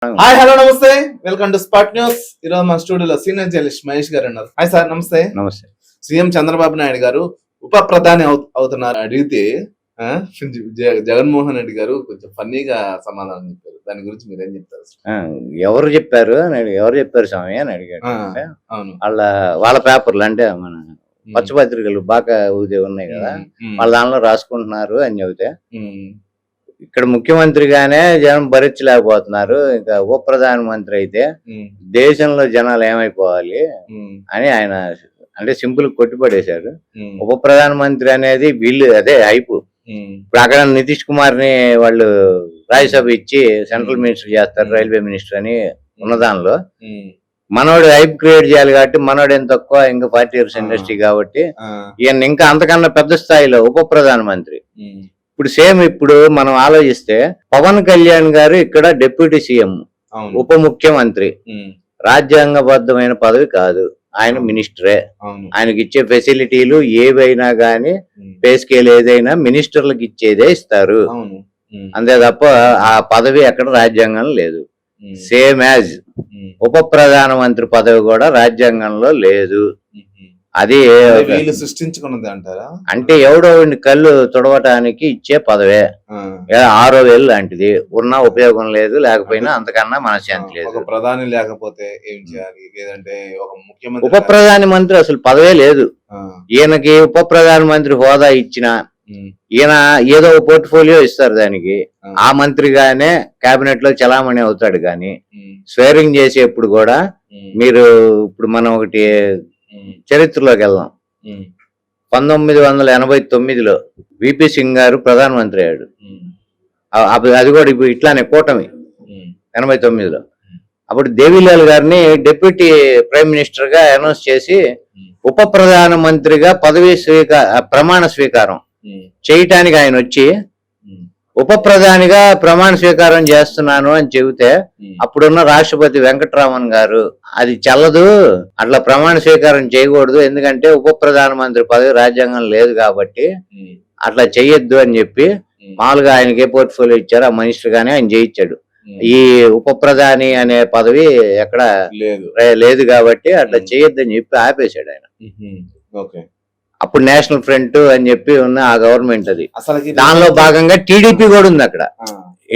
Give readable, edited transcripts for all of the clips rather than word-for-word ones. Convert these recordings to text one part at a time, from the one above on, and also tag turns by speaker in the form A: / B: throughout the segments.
A: Hi hello నమస్తే, welcome to spot news. ఈరోజు మా స్టూడియోలో సీనియర్ జర్నలిస్ట్ మహేష్ గారు ఉన్నారు. హాయ్ సార్, నమస్తే.
B: నమస్తే.
A: సీఎం చంద్రబాబు నాయుడు గారు ఉప ప్రధాని అవుతున్నారు అడిగితే జగన్మోహన్ రెడ్డి గారు కొంచెం ఫన్నీగా సమాధానం చెప్పారు. దాని గురించి మీరేం చెప్తారు?
B: ఎవరు చెప్పారు స్వామి అని అడిగాడు.
A: అవును,
B: వాళ్ళ పేపర్లు అంటే మన పచ్చపత్రికలు బాగా ఉన్నాయి కదా, వాళ్ళ దానిలో రాసుకుంటున్నారు అని చెబితే, ఇక్కడ ముఖ్యమంత్రిగానే జనం భరించలేకపోతున్నారు, ఇంకా ఉప ప్రధానమంత్రి అయితే దేశంలో జనాలు ఏమైపోవాలి అని ఆయన అంటే సింపుల్ కొట్టిపడేశారు. ఉప ప్రధానమంత్రి అనేది వీళ్ళు అదే హైపు. ఇప్పుడు అక్కడ నితీష్ కుమార్ ని వాళ్ళు రాజ్యసభ ఇచ్చి సెంట్రల్ మినిస్టర్ చేస్తారు, రైల్వే మినిస్టర్ అని ఉన్న దానిలో మనోడు హైప్ క్రియేట్ చేయాలి కాబట్టి మనోడు ఏం తక్కువ, ఇంకా 40 years ఇండస్ట్రీ కాబట్టి ఈయన ఇంకా అంతకన్నా పెద్ద స్థాయిలో ఉప ప్రధానమంత్రి. ఇప్పుడు సేమ్ ఇప్పుడు మనం ఆలోచిస్తే పవన్ కళ్యాణ్ గారు ఇక్కడ డిప్యూటీ సీఎం, ఉప ముఖ్యమంత్రి, రాజ్యాంగబద్ధమైన పదవి కాదు, ఆయన మినిస్టరే. ఆయనకి ఇచ్చే ఫెసిలిటీలు ఏవైనా గానీ పే స్కేల్ ఏదైనా మినిస్టర్లకు ఇచ్చేదే ఇస్తారు, అంతే తప్ప ఆ పదవి ఎక్కడ రాజ్యాంగంలో లేదు. సేమ్ యాజ్ ఉప ప్రధానమంత్రి పదవి కూడా రాజ్యాంగంలో లేదు. అది
A: సృష్టించుకున్నది అంటారా?
B: అంటే ఎవడో కళ్ళు తుడవటానికి ఇచ్చే పదవే, 6వ వేలు లాంటిది. ఉన్నా ఉపయోగం లేదు, లేకపోయినా అంతకన్నా మనశ్శాంతి లేదు.
A: ప్రధాని లేకపోతే ఏం చేయాలి? లేదంటే ఒక ముఖ్యమంత్రి
B: ఉప ప్రధాని మంత్రి అసలు పదవే లేదు. ఈయనకి ఉప ప్రధానమంత్రి హోదా ఇచ్చినా ఈయన ఏదో పోర్ట్ఫోలియో ఇస్తారు దానికి, ఆ మంత్రిగానే కేబినెట్ లో చలామణి అవుతాడు. కానీ స్వేరింగ్ చేసేప్పుడు కూడా మీరు ఇప్పుడు మనం ఒకటి చరిత్రలోకి వెళ్దాం. 1989లో విపి సింగ్ గారు ప్రధానమంత్రి అయ్యాడు. అది కూడా ఇప్పుడు ఇట్లానే కూటమి 89లో. అప్పుడు దేవిలాల్ గారిని డిప్యూటీ ప్రైమ్ మినిస్టర్ గా అనౌన్స్ చేసి ఉప ప్రధానమంత్రిగా పదవి ప్రమాణ స్వీకారం చేయటానికి ఆయన వచ్చి ఉప ప్రధానిగా ప్రమాణ స్వీకారం చేస్తున్నాను అని చెబితే అప్పుడున్న రాష్ట్రపతి వెంకటరామన్ గారు అది చల్లదు, అట్లా ప్రమాణ స్వీకారం చేయకూడదు, ఎందుకంటే ఉప ప్రధానమంత్రి పదవి రాజ్యాంగం లేదు కాబట్టి అట్లా చెయ్యొద్దు అని చెప్పి మామూలుగా ఆయనకి ఏ పోర్ట్ఫోలియో ఇచ్చారో ఆ మినిస్టర్ గానే ఆయన చేయించాడు. ఈ ఉప ప్రధాని అనే పదవి ఎక్కడ లేదు కాబట్టి అట్లా చెయ్యొద్దు అని చెప్పి ఆపేశాడు ఆయన. అప్పుడు నేషనల్ ఫ్రంట్ అని చెప్పి ఉన్న ఆ గవర్నమెంట్ అది. దానిలో భాగంగా టీడీపీ కూడా ఉంది అక్కడ.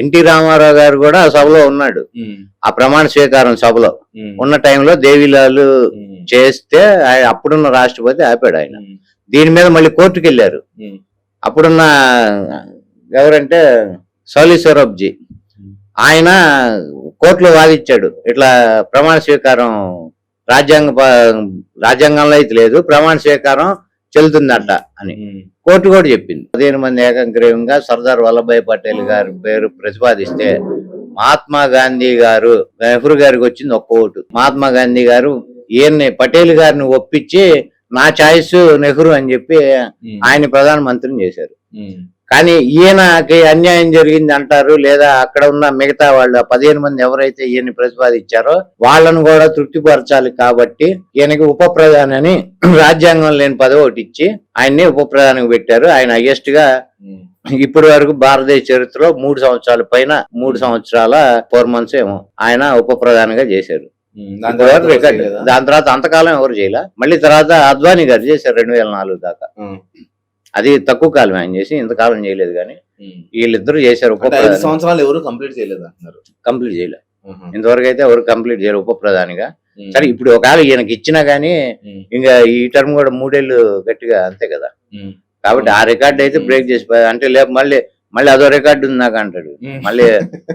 B: ఎన్టీ రామారావు గారు కూడా ఆ సభలో ఉన్నాడు, ఆ ప్రమాణ స్వీకారం సభలో ఉన్న టైంలో దేవిలాలు చేస్తే అప్పుడున్న రాష్ట్రపతి ఆపాడు ఆయన. దీని మీద మళ్ళీ కోర్టుకు వెళ్ళారు. అప్పుడున్న ఎవరంటే సౌలి సౌరభ్జీ, ఆయన కోర్టులో వాదించాడు, ఇట్లా ప్రమాణ స్వీకారం రాజ్యాంగంలో అయితే లేదు, ప్రమాణ స్వీకారం చెల్లుతుందట అని కోర్టు కూడా చెప్పింది. 15 మంది ఏకంగ్రీవంగా సర్దార్ వల్లభాయ్ పటేల్ గారి పేరు ప్రతిపాదిస్తే మహాత్మా గాంధీ గారు, నెహ్రూ గారికి వచ్చింది ఒక్క ఓటు. మహాత్మా గాంధీ గారు ఈయన్ని పటేల్ గారిని ఒప్పించి నా చాయిస్ నెహ్రూ అని చెప్పి ఆయన ప్రధానమంత్రిని చేశారు. కానీ ఈయనకి అన్యాయం జరిగింది అంటారు, లేదా అక్కడ ఉన్న మిగతా వాళ్ళు 15 మంది ఎవరైతే ఈయన్ని ప్రతిపాదించారో వాళ్ళను కూడా తృప్తిపరచాలి కాబట్టి ఈయనకి ఉప ప్రధాని అని రాజ్యాంగం లేని పదవి ఒకటి ఇచ్చి ఆయన్ని ఉప ప్రధానికి పెట్టారు. ఆయన హైయెస్ట్ గా ఇప్పటి వరకు భారతదేశ చరిత్రలో 3 సంవత్సరాల పైన 3 సంవత్సరాల 4 months ఏమో ఆయన ఉప ప్రధానిగా చేశారు. దాని తర్వాత అంతకాలం ఎవరు చేయలే. మళ్ళీ తర్వాత అద్వానీ గారు చేశారు 2004 దాకా. అది తక్కువ కాలం ఆయన చేసి, ఇంతకాలం చేయలేదు. కానీ వీళ్ళిద్దరు చేశారు.
A: 5 సంవత్సరాలు ఎవరు కంప్లీట్ చేయలేదు అంటున్నారు.
B: కంప్లీట్ చేయలేదు ఇంతవరకు అయితే ఎవరు కంప్లీట్ చేయరు ఉప ప్రధానిగా. సరే ఇప్పుడు ఒకవేళ ఈయనకి ఇచ్చినా గానీ ఇంకా ఈ టర్మ్ కూడా 3 ఏళ్ళు గట్టిగా అంతే కదా. కాబట్టి ఆ రికార్డు అయితే బ్రేక్ చేసి అంటే మళ్ళీ అదో రికార్డు ఉంది నాకు అంటాడు. మళ్ళీ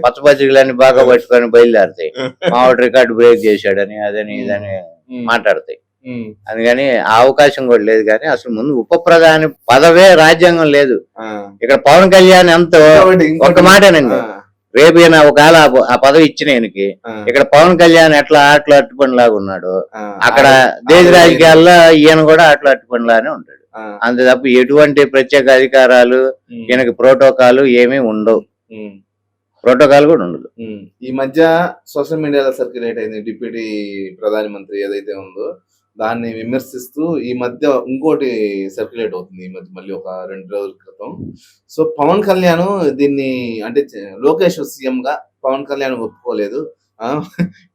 B: పచ్చపత్రికలన్నీ బాగా పట్టుకొని బయలుదేరుతాయి, మావాడు రికార్డు బ్రేక్ చేశాడని అదని ఇదని మాట్లాడతాయి. అందుకని ఆ అవకాశం కూడా లేదు. కానీ అసలు ముందు ఉప ప్రధాని పదవే రాజ్యాంగం లేదు. ఇక్కడ పవన్ కళ్యాణ్ ఎంతో ఒక మాటేనండి, రేపు ఈయన ఒకవేళ ఆ పదవి ఇచ్చిన ఈయనకి ఇక్కడ పవన్ కళ్యాణ్ ఎట్లా ఆటలు అట్టుపనిలాగా ఉన్నాడు, అక్కడ దేశ రాజకీయాల్లో ఈయన కూడా ఆటలు అట్టుపనిలానే ఉంటాడు. అంతే తప్ప ఎటువంటి ప్రత్యేక అధికారాలు ఈయనకి ప్రోటోకాల్ ఏమీ ఉండవు, ప్రోటోకాల్ కూడా ఉండదు.
A: ఈ మధ్య సోషల్ మీడియాలో సర్క్యులేట్ అయింది డిప్యూటీ ప్రధానమంత్రి ఏదైతే ఉందో దాన్ని విమర్శిస్తూ ఈ మధ్య ఇంకోటి సర్క్యులేట్ అవుతుంది. ఈ మధ్య మళ్ళీ ఒక 2 రోజుల క్రితం. సో పవన్ కళ్యాణ్ దీన్ని అంటే లోకేష్ సీఎం గా పవన్ కళ్యాణ్ ఒప్పుకోలేదు,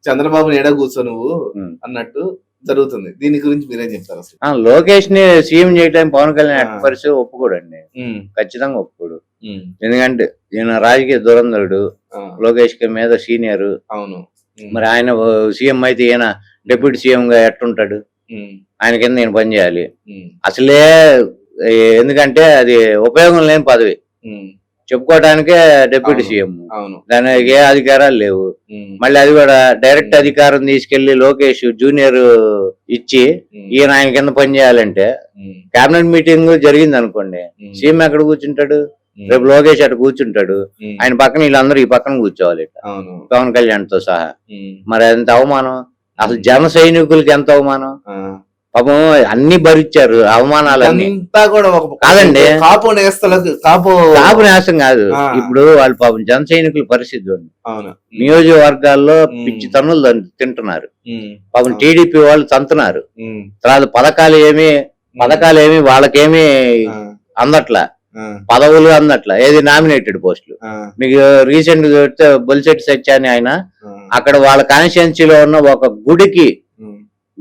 A: చంద్రబాబుని ఎడ కూర్చో నువ్వు
B: ఉమ్.
A: అన్నట్టు జరుగుతుంది. దీని గురించి మీరేం చెప్తారు అసలు?
B: లోకేష్ ని సీఎం చేయడానికి పవన్ కళ్యాణ్ ఎట్టి
A: ఆ.
B: పరిస్థితి ఒప్పుకోడండి,
A: ఉమ్,
B: ఖచ్చితంగా ఒప్పుకోడు.
A: ఉమ్,
B: ఎందుకంటే ఈయన రాజకీయ దురంధరుడు,
A: ఆ,
B: లోకేష్ కి మీద సీనియర్.
A: అవును. ఉమ్,
B: మరి ఆయన సీఎం అయితే ఈయన డిప్యూటీ సీఎం గా ఎట్టుంటాడు?
A: ఉమ్,
B: ఆయన కింద నేను పని చేయాలి.
A: ఉమ్,
B: అసలే ఎందుకంటే అది ఉపయోగం లేని పదవి,
A: ఉమ్,
B: చెప్పుకోవడానికే డిప్యూటీ
A: అవును.
B: సీఎం,
A: అవును.
B: దానికి ఏ అధికారాలు లేవు.
A: ఉమ్,
B: మళ్ళీ అది కూడా డైరెక్ట్ అధికారం తీసుకెళ్లి లోకేష్ జూనియర్ ఇచ్చి
A: ఉమ్,
B: ఈయన ఆయన కింద పని చేయాలంటే,
A: ఉమ్,
B: కేబినెట్ మీటింగ్ జరిగింది అనుకోండి,
A: ఉమ్,
B: సీఎం ఎక్కడ కూర్చుంటాడు?
A: ఉమ్,
B: రేపు లోకేష్ అటు కూర్చుంటాడు,
A: ఉమ్,
B: ఆయన పక్కన వీళ్ళందరూ ఈ పక్కన కూర్చోవాలి ఇట్లా,
A: అవును.
B: పవన్ కళ్యాణ్ తో సహా.
A: ఉమ్,
B: మరి ఎంత అవమానం, అసలు జన సైనికులకి ఎంత అవమానం.
A: ఆ.
B: పాపం అన్ని భరించారు అవమానాలన్నీ.
A: ఇదంతా కూడా ఒక
B: కాదండి.
A: కాపు నేస్తలకు
B: లాభ నాశం కాదు.
A: ఆ.
B: ఇప్పుడు వాళ్ళు పాపం జన సైనికుల పరిస్థితి చూడండి.
A: అవును.
B: నియోజకవర్గాల్లో
A: ఉమ్.
B: పిచ్చి తన్నులు తింటున్నారు,
A: ఉమ్,
B: పాపం
A: ఆ.
B: టీడీపీ వాళ్ళు తంతున్నారు.
A: ఉమ్,
B: తర్వాత పథకాలేమి వాళ్ళకేమి
A: ఆ,
B: అందట్లా,
A: ఆ,
B: పదవులు అందట్లా, ఏది నామినేటెడ్ పోస్టులు.
A: ఆ,
B: మీకు రీసెంట్ గా చూస్తే బొలిశెట్టి సత్య అని ఆయన
A: ఆ,
B: అక్కడ వాళ్ళ కాన్స్టిట్యున్సీలో ఉన్న ఒక
A: ఉమ్,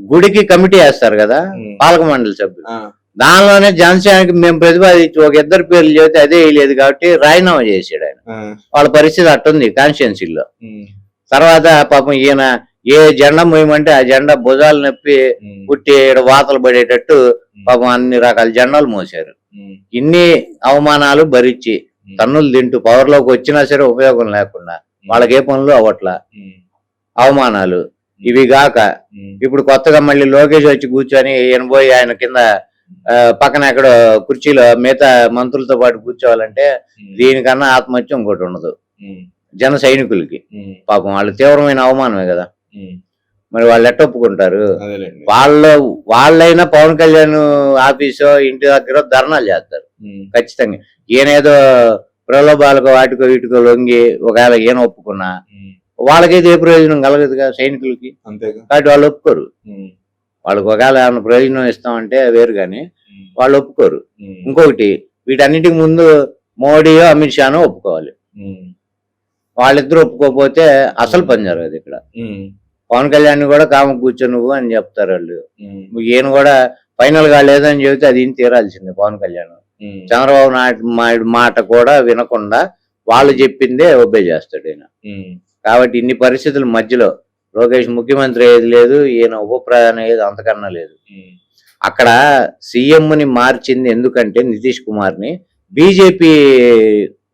B: గుడికి కమిటీ వేస్తారు కదా,
A: ఉమ్,
B: పాలక మండలి సభ్యులు.
A: ఆ,
B: దానిలోనే జనసేనకి మేము ప్రతిపాదించి ఒక ఇద్దరు పేర్లు చెబితే అదే వేయలేదు కాబట్టి రాజీనామా చేసాడు ఆయన.
A: ఆ,
B: వాళ్ళ పరిస్థితి అట్టుంది కాన్స్టిట్యున్సీలో.
A: ఉమ్,
B: తర్వాత పాపం ఈయన ఏ జెండా మోయమంటే ఆ జెండా భుజాలు నొప్పి
A: ఉమ్,
B: పుట్టి ఈడ వాతలు పడేటట్టు పాపం అన్ని రకాల జెండాలు మోసారు.
A: ఉమ్,
B: ఇన్ని అవమానాలు భరించి తన్నులు తింటూ పవర్లోకి వచ్చినా సరే ఉపయోగం లేకుండా వాళ్ళకి ఏ పనులు అవ్వట్లా,
A: ఉమ్,
B: అవమానాలు ఇవి గాక
A: ఉమ్,
B: ఇప్పుడు కొత్తగా మళ్ళీ లోకేష్ వచ్చి కూర్చొని ఈయన పోయి ఆయన కింద పక్కన ఎక్కడ కుర్చీలో మిగతా మంత్రులతో పాటు కూర్చోవాలంటే దీనికన్నా ఆత్మహత్య ఇంకోటి ఉండదు
A: ఉమ్,
B: జన సైనికులకి.
A: ఉమ్,
B: పాపం వాళ్ళు తీవ్రమైన అవమానమే కదా.
A: ఉమ్,
B: మరి వాళ్ళు ఎట్ట ఒప్పుకుంటారు?
A: అదేలేండి.
B: వాళ్ళైనా పవన్ కళ్యాణ్ ఆఫీసో ఇంటి దగ్గర ధర్నాలు చేస్తారు
A: ఉమ్,
B: ఖచ్చితంగా. ఈయనేదో ప్రలోభాలకు వాటికో వీటికో లొంగి ఒకవేళ ఈయన ఒప్పుకున్నా
A: ఉమ్,
B: వాళ్ళకైతే ఏ ప్రయోజనం కలగదుగా సైనికులకి,
A: అంతేగా.
B: కాబట్టి వాళ్ళు ఒప్పుకోరు.
A: ఉమ్,
B: వాళ్ళకి ఒకవేళ ఏమైనా ప్రయోజనం ఇస్తామంటే వేరు కానీ
A: ఉమ్,
B: వాళ్ళు ఒప్పుకోరు.
A: ఉమ్,
B: ఇంకొకటి, వీటన్నిటికి ముందు మోడీయో అమిత్ షానో ఒప్పుకోవాలి.
A: ఉమ్,
B: వాళ్ళిద్దరు ఒప్పుకోకపోతే అసలు పని జరగదు ఇక్కడ.
A: ఉమ్,
B: పవన్ కళ్యాణ్ కూడా కామ కూర్చో నువ్వు అని చెప్తారు వాళ్ళు.
A: ఉమ్,
B: ఈయన కూడా ఫైనల్ గా లేదని చెబితే అది ఈయన తీరాల్సిందే పవన్ కళ్యాణ్.
A: ఉమ్,
B: చంద్రబాబు నాయుడు మాట కూడా వినకుండా వాళ్ళు చెప్పిందే ఒబే చేస్తాడు ఈయన.
A: ఉమ్,
B: కాబట్టి ఇన్ని పరిస్థితుల మధ్యలో లోకేష్ ముఖ్యమంత్రి ఏది లేదు, ఈయన ఉప ప్రధాని ఏది అంతకన్నా లేదు.
A: ఉమ్,
B: అక్కడ సీఎం ని మార్చింది ఎందుకంటే నితీష్ కుమార్ ని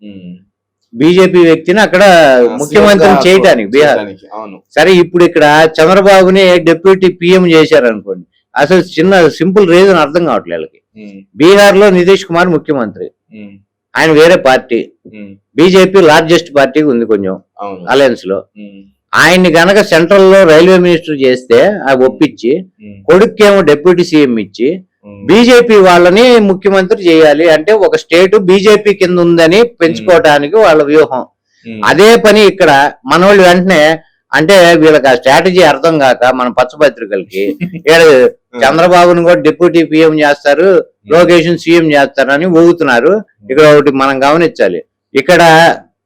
A: ఉమ్,
B: బీజేపీ వ్యక్తిని అక్కడ ముఖ్యమంత్రిని చేయటానికి బీహార్.
A: చేయడానికి, అవును.
B: సరే ఇప్పుడు ఇక్కడ చంద్రబాబుని డిప్యూటీ పిఎం చేశారు అనుకోండి, అసలు చిన్న సింపుల్ రీజన్ అర్థం కావట్లేదు వీళ్ళకి.
A: ఉమ్,
B: బీహార్ లో నితీష్ కుమార్ ముఖ్యమంత్రి,
A: ఉమ్,
B: ఆయన వేరే పార్టీ,
A: ఉమ్,
B: బీజేపీ లార్జెస్ట్ పార్టీ ఉంది కొంచెం
A: అవును.
B: అలయన్స్ లో.
A: ఉమ్,
B: ఆయన్ని గనక సెంట్రల్ లో రైల్వే మినిస్టర్ చేస్తే అది ఒప్పించి
A: ఉమ్,
B: కొడుకేమో డిప్యూటీ సీఎం ఇచ్చి
A: ఉమ్,
B: బీజేపీ వాళ్ళని ముఖ్యమంత్రి చేయాలి అంటే ఒక స్టేట్ బీజేపీ కింద ఉందని పెంచుకోవడానికి వాళ్ళ వ్యూహం.
A: ఉమ్,
B: అదే పని ఇక్కడ మనోళ్ళు వెంటనే అంటే వీళ్ళకి ఆ స్ట్రాటజీ అర్థం కాక మన పచ్చపత్రికలకి చంద్రబాబుని కూడా డిప్యూటీ పిఎం చేస్తారు, లోకేష్ సీఎం చేస్తారని ఊగుతున్నారు. ఇక్కడ ఒకటి మనం గమనించాలి, ఇక్కడ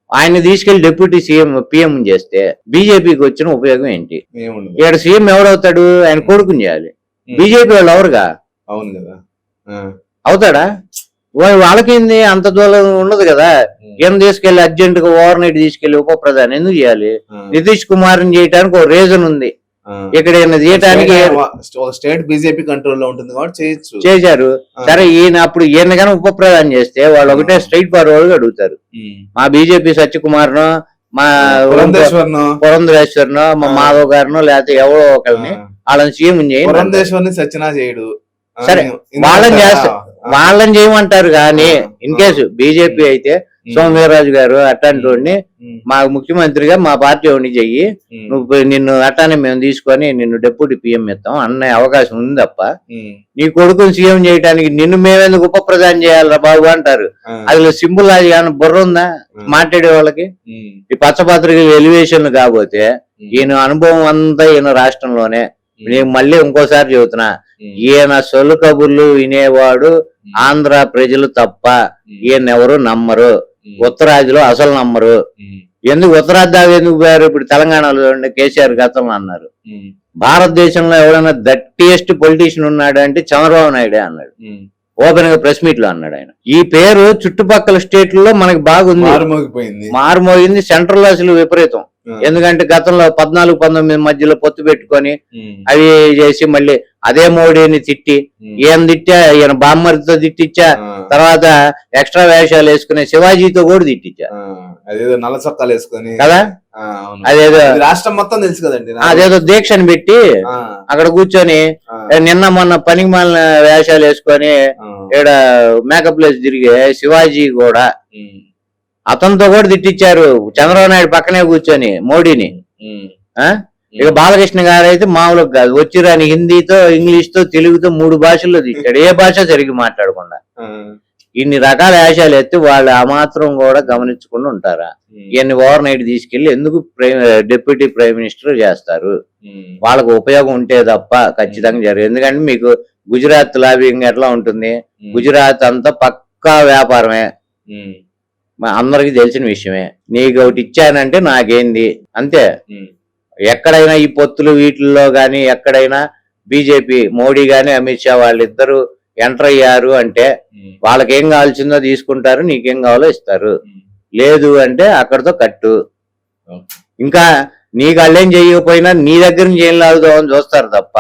B: ఆయన తీసుకెళ్లి డిప్యూటీ సీఎం పిఎం చేస్తే బీజేపీకి వచ్చిన ఉపయోగం ఏంటి?
A: ఏముండదు.
B: ఇక్కడ సీఎం ఎవడవుతాడు? ఆయన కొడుకుని చేయాలి. బీజేపీ వాళ్ళు ఎవరుగా
A: అవును కదా. ఆ,
B: అవుతాడా? వాళ్ళకేంది అంత దూరం ఉండదు కదా. ఏం తీసుకెళ్లి అర్జెంట్ గా ఓవర్ నైట్ తీసుకెళ్లి ఉప ప్రధాని ఎందుకు చేయాలి?
A: ఆ,
B: నితీష్ కుమార్ చేయడానికి ఒక రీజన్ ఉంది.
A: ఆ.
B: ఇక్కడ ఈయన చేయటానికి
A: ఒక స్టేట్ బీజేపీ కంట్రోల్ లో ఉంటుంది కాబట్టి చేయొచ్చు.
B: చేశారు. సరే ఈయన అప్పుడు ఈయన కానీ ఉప ప్రధాని చేస్తే వాళ్ళు ఒకటే స్ట్రైట్ ఫార్వర్డ్ గా అడుగుతారు,
A: ఉమ్,
B: మా బీజేపీ సత్యకుమార్ను, మా
A: పురంధేశ్వర్ను,
B: పురంధరేశ్వర్ను, మా మాధవ్ గారినో లేకపోతే ఎవరో ఒకరిని వాళ్ళని సీఎం చేయండి.
A: పురంధేశ్వర్ని సచ్చినా చేయడు. ఆ,
B: సరే వాళ్ళని చేస్తా, వాళ్ళని చేయమంటారు కానీ ఇన్ కేసు బీజేపీ అయితే సోమవీర్రాజు గారు అట్లాంటి వాడిని మా ముఖ్యమంత్రిగా మా పార్టీ వాడిని చెయ్యి, నువ్వు నిన్ను అట్లానే మేము తీసుకొని నిన్ను డిప్యూటీ పిఎం ఇస్తాం అనే అవకాశం ఉంది తప్ప నీ కొడుకుని సీఎం చేయడానికి నిన్ను మేమెందుకు ఉప ప్రధాని చేయాలరా బాబు అంటారు. అది సింపుల్ అది కానీ బుర్ర ఉందా మాట్లాడే వాళ్ళకి? ఈ పచ్చపత్రికలు ఎలివేషన్లు కాకపోతే ఈయన అనుభవం అంతా ఈయన రాష్ట్రంలోనే. నేను మళ్ళీ ఇంకోసారి చెబుతున్నా, ఈయన సొల్లు కబుర్లు వినేవాడు ఆంధ్ర ప్రజలు తప్ప ఈయన ఎవరు నమ్మరు, ఉత్తరాదిలో అసలు నమ్మరు. ఎందుకు ఉత్తరాది ఎందుకు పోయారు? ఇప్పుడు తెలంగాణలో చూడండి, కేసీఆర్ గతంలో అన్నారు. భారతదేశంలో ఎవరైనా దట్టియెస్ట్ పొలిటీషియన్ ఉన్నాడు అంటే చంద్రబాబు నాయుడే అన్నాడు. ఓపెన్ గా ప్రెస్ మీట్ లో అన్నాడు ఆయన. ఈ పేరు చుట్టుపక్కల స్టేట్లలో మనకి బాగుంది, మారుమోగింది. సెంట్రల్ లో అసలు విపరీతం. ఎందుకంటే గతంలో 14-19 మధ్యలో పొత్తు పెట్టుకొని అవి చేసి మళ్ళీ అదే మోడీని తిట్టి, ఈయన తిట్టా, ఈయన బామ్మరితో తిట్టించా, తర్వాత ఎక్స్ట్రా వేషాలు వేసుకునే శివాజీతో కూడా తిట్టించా.
A: అదేదో నల్ల చొక్కాలు వేసుకొని
B: కదా, అదేదో
A: రాష్ట్రం మొత్తం తెలుసు కదండి.
B: అదేదో దీక్షను పెట్టి అక్కడ కూర్చొని నిన్న మొన్న పనికి మాలిన వేషాలు వేసుకొని ఇక్కడ మేకప్ లేసి తిరిగే శివాజీ కూడా అతనితో కూడా తిట్టించారు చంద్రబాబు నాయుడు పక్కనే కూర్చొని మోడీని. ఇక బాలకృష్ణ గారు అయితే మామూలుగా కాదు, వచ్చిరాని హిందీతో, ఇంగ్లీష్ తో, తెలుగుతో 3 భాషల్లో తిట్టాడు, ఏ భాష సరిగ్గా మాట్లాడకుండా. ఇన్ని రకాల వేషాలు ఎత్తి వాళ్ళు ఆ మాత్రం కూడా గమనించకుండా ఉంటారా? ఇవన్నీ ఓవర్ నైట్ తీసుకెళ్లి ఎందుకు డిప్యూటీ ప్రైమ్ మినిస్టర్ చేస్తారు? వాళ్ళకు ఉపయోగం ఉంటే తప్ప ఖచ్చితంగా జరగదు. ఎందుకంటే మీకు గుజరాత్ లాబింగ్ ఎట్లా ఉంటుంది? గుజరాత్ అంతా పక్కా వ్యాపారమే, అందరికి తెలిసిన విషయమే. నీకు ఒకటి ఇచ్చానంటే నాకేంది అంతే. ఎక్కడైనా ఈ పొత్తులు వీటిల్లో గాని ఎక్కడైనా బీజేపీ మోడీ గాని అమిత్ షా వాళ్ళిద్దరు ఎంటర్ అయ్యారు అంటే వాళ్ళకేం కావాల్సిందో తీసుకుంటారు, నీకేం కావాలో ఇస్తారు. లేదు అంటే అక్కడతో కట్టు. ఇంకా నీకు అల్లేం చేయకపోయినా నీ దగ్గర నుంచి ఏం లాగుదామని చూస్తారు తప్ప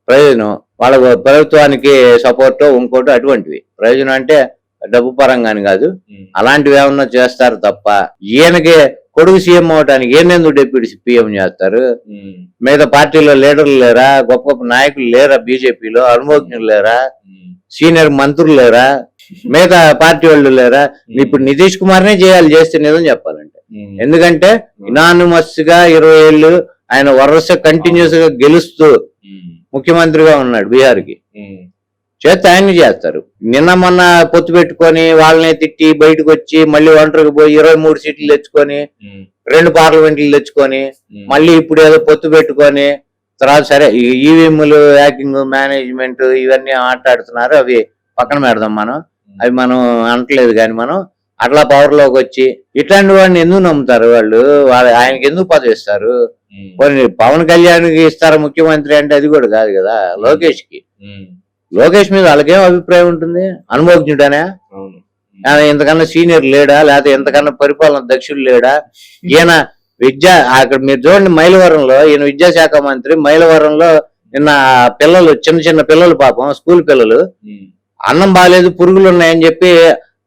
B: ప్రయోజనం వాళ్ళ ప్రభుత్వానికి సపోర్టో ఇంకోటో అటువంటివి. ప్రయోజనం అంటే డబ్బు పరంగాని కాదు, అలాంటివి ఏమన్నా చేస్తారు తప్ప ఈయనకి కొడుకు సీఎం అవడానికి ఏందెందుకు డిప్యూటీ పీఎం చేస్తారు? మిగతా పార్టీలో లీడర్లు లేరా? గొప్ప గొప్ప నాయకులు లేరా? బీజేపీలో అనుభవజ్ఞులు లేరా? సీనియర్ మంత్రులు లేరా? మిగతా పార్టీ వాళ్ళు లేరా? ఇప్పుడు నితీష్ కుమార్నే చేయాలి, చేస్తే నిజం చెప్పాలంటే. ఎందుకంటే ఇనానిమస్ గా 20 ఏళ్ళు ఆయన వరుస కంటిన్యూస్ గా గెలుస్తూ ముఖ్యమంత్రిగా ఉన్నాడు బీహార్ కి. చేస్తే ఆయన్ని చేస్తారు. నిన్న మొన్న పొత్తు పెట్టుకొని వాళ్ళని తిట్టి బయటకు వచ్చి మళ్ళీ ఒంటరికి పోయి 23 సీట్లు తెచ్చుకొని 2 పార్లమెంట్లు తెచ్చుకొని మళ్ళీ ఇప్పుడు ఏదో పొత్తు పెట్టుకొని తర్వాత సరే ఈవీఎంలు హ్యాకింగ్ మేనేజ్మెంట్ ఇవన్నీ మాట్లాడుతున్నారు, అవి పక్కన పెడదాం మనం, అవి మనం అనట్లేదు. కానీ మనం అట్లా పవర్ లోకి వచ్చి ఇట్లాంటి వాడిని ఎందుకు నమ్ముతారు? వాళ్ళు ఆయనకి ఎందుకు పదవి ఇస్తారు? పవన్ కళ్యాణ్కి ఇస్తారా ముఖ్యమంత్రి అంటే అది కూడా కాదు కదా. లోకేష్ కి, లోకేష్ మీద వాళ్ళకేం అభిప్రాయం ఉంటుంది? అనుభవజ్ఞుడనే, ఇంతకన్నా సీనియర్ లేడా? లేకపోతే ఇంతకన్నా పరిపాలన దక్షుడు లేడా? ఈయన అక్కడ మీరు చూడండి, మైలవరంలో ఈయన విద్యాశాఖ మంత్రి. మైలవరంలో నిన్న పిల్లలు, చిన్న పిల్లలు, పాపం స్కూల్ పిల్లలు, అన్నం బాగాలేదు, పురుగులు ఉన్నాయని చెప్పి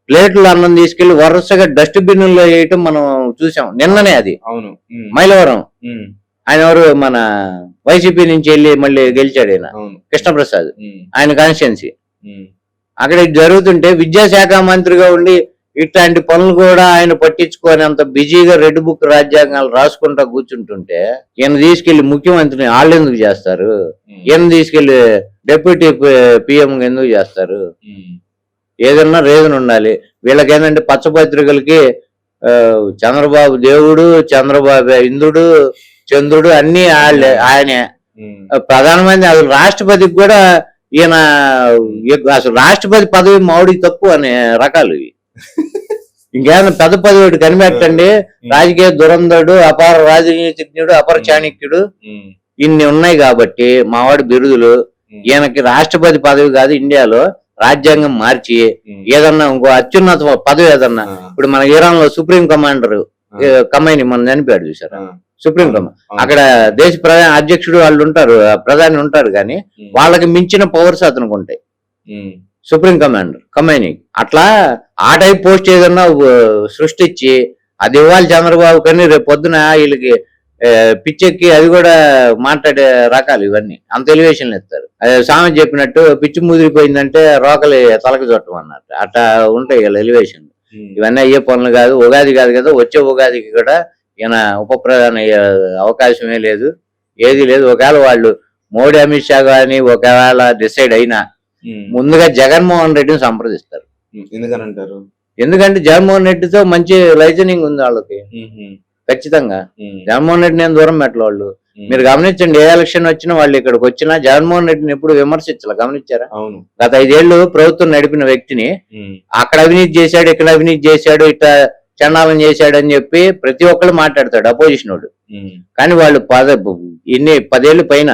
B: ప్లేట్లు అన్నం తీసుకెళ్లి వరుసగా డస్ట్ బిన్నుల్లో వేయటం మనం చూసాం నిన్ననే. అది మైలవరం. ఆయన ఎవరు? మన వైసీపీ నుంచి వెళ్ళి మళ్ళీ గెలిచాడు ఆయన, కృష్ణప్రసాద్, ఆయన కాన్స్టిట్యున్సీ. అక్కడ జరుగుతుంటే విద్యాశాఖ మంత్రిగా ఉండి ఇట్లాంటి పనులు కూడా ఆయన పట్టించుకొని అంత బిజీగా రెడ్ బుక్ రాజ్యాంగాలు రాసుకుంటా కూర్చుంటుంటే ఈయన తీసుకెళ్లి ముఖ్యమంత్రిని వాళ్ళు ఎందుకు చేస్తారు? ఈయన తీసుకెళ్లి డిప్యూటీ పిఎం ఎందుకు చేస్తారు? ఏదన్నా రీజన్ ఉండాలి. వీళ్ళకి ఏంటంటే పచ్చపత్రికలకి చంద్రబాబు దేవుడు, చంద్రబాబు ఇంద్రుడు, చంద్రుడు అన్ని ఆయనే. ప్రధానమంత్రి అసలు రాష్ట్రపతికి కూడా ఈయన అసలు రాష్ట్రపతి పదవి మౌడికి తక్కువ అనే రకాలు ఇవి. ఇంకేమైనా పెద్ద పదవి కనిపెట్టండి. రాజకీయ దురంధరుడు, అపార రాజనీతిజ్ఞుడు, అపర చాణక్యుడు, ఇన్ని ఉన్నాయి కాబట్టి మావాడి బిరుదులు. ఈయనకి రాష్ట్రపతి పదవి కాదు, ఇండియాలో రాజ్యాంగం మార్చి ఏదన్నా ఇంకో అత్యున్నత పదవి ఏదన్నా, ఇప్పుడు మన ఇరాన్ లో సుప్రీం కమాండర్ కమైని మనం చనిపోయాడు చూసారా, సుప్రీం కమాండర్. అక్కడ దేశ ప్రధాన అధ్యక్షుడు వాళ్ళు ఉంటారు, ప్రధాని ఉంటారు, కానీ వాళ్ళకి మించిన పవర్స్ అతనికి ఉంటాయి. సుప్రీం కమాండర్ కమైని అట్లా ఆ టైప్ పోస్ట్ ఏదన్నా సృష్టించి అది ఇవ్వాలి చంద్రబాబు. కానీ రేపు పొద్దున వీళ్ళకి పిచ్చెక్కి అది కూడా మాట్లాడే రకాలు ఇవన్నీ. అంత ఎలివేషన్లు ఇస్తారు. సామెత చెప్పినట్టు పిచ్చి ముదిరిపోయిందంటే రోకలి తలకి చుట్టం అన్నట్టు అట్లా ఉంటాయి వీళ్ళ ఎలివేషన్. ఇవన్నీ అయ్యే పనులు కాదు. ఉగాది కాదు కదా, వచ్చే ఉగాదికి కూడా ఈయన ఉప ప్రధాని అయ్యే అవకాశమే లేదు, ఏది లేదు. ఒకవేళ వాళ్ళు మోడీ అమిత్ షా గాని ఒకవేళ డిసైడ్ అయినా ముందుగా జగన్మోహన్ రెడ్డిని సంప్రదిస్తారు.
A: ఎందుకనంటారు?
B: ఎందుకంటే జగన్మోహన్ రెడ్డితో మంచి లైజనింగ్ ఉంది వాళ్ళకి ఖచ్చితంగా. జగన్మోహన్ రెడ్డి నేను దూరం పెట్టలే వాళ్ళు. మీరు గమనించండి, ఏ ఎలక్షన్ వచ్చినా వాళ్ళు ఇక్కడికి వచ్చినా జగన్మోహన్ రెడ్డిని ఎప్పుడు విమర్శించాలి, గమనించారా? గత 5 ఏళ్ళు ప్రభుత్వం నడిపిన వ్యక్తిని అక్కడ అవినీతి చేశాడు, ఇక్కడ అవినీతి చేశాడు, ఇట్లా చండాలం చేశాడని చెప్పి ప్రతి ఒక్కళ్ళు మాట్లాడతాడు అపోజిషన్ వాడు.
A: ఉమ్,
B: కానీ వాళ్ళు 10 ఏళ్ళు పైన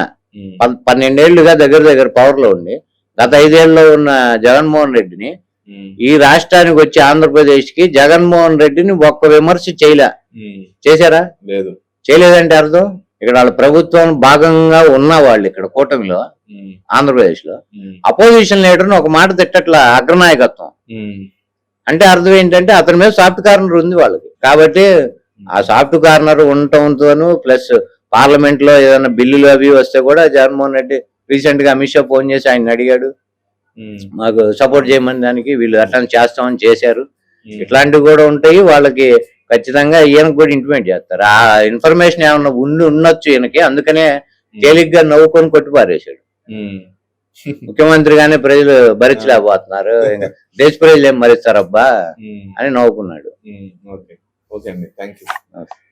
B: 12 ఏళ్లుగా దగ్గర దగ్గర పవర్ లో ఉండి గత 5 ఏళ్లలో ఉన్న జగన్మోహన్ రెడ్డిని
A: ఉమ్,
B: ఈ రాష్ట్రానికి వచ్చి ఆంధ్రప్రదేశ్ కి జగన్మోహన్ రెడ్డిని ఒక్క విమర్శ
A: ఉమ్,
B: చేశారా?
A: లేదు.
B: చేయలేదంటే అర్థం ఇక్కడ వాళ్ళ ప్రభుత్వం భాగంగా ఉన్న వాళ్ళు ఇక్కడ కూటమిలో
A: ఉమ్,
B: ఆంధ్రప్రదేశ్ లో
A: ఉమ్,
B: అపోజిషన్ లీడర్ని ఒక మాట తిట్టట్ల అగ్రనాయకత్వం
A: ఉమ్,
B: అంటే అర్థం ఏంటంటే అతని మీద సాఫ్ట్ కార్నర్ ఉంది వాళ్ళకి. కాబట్టి ఆ సాఫ్ట్ కార్నర్ ఉండటంతోను ప్లస్ పార్లమెంట్ లో ఏదైనా బిల్లులు అవి వస్తే కూడా జగన్మోహన్ రెడ్డి రీసెంట్ గా అమిత్ షా ఫోన్ చేసి ఆయన అడిగాడు
A: ఉమ్,
B: మాకు సపోర్ట్ చేయమని, దానికి వీళ్ళు అట్లా చేస్తామని చేశారు.
A: ఉమ్,
B: ఇట్లాంటివి కూడా ఉంటాయి. వాళ్ళకి ఖచ్చితంగా ఈయనకు కూడా ఇంటిమేట్ చేస్తారు. ఆ ఇన్ఫర్మేషన్ ఏమన్నా ఉండొచ్చు ఈయనకి, అందుకనే తేలిగ్గా నవ్వుకొని కొట్టిపారేశాడు.
A: ఉమ్.
B: ముఖ్యమంత్రిగానే ప్రజలు భరించలేకపోతున్నారు, ఇంకా దేశ ప్రజలు ఏం భరిస్తారబ్బా
A: ఉమ్,
B: అని నవ్వుకున్నాడు.
A: ఉమ్, ఓకే ఓకే అండి, థ్యాంక్ యూ.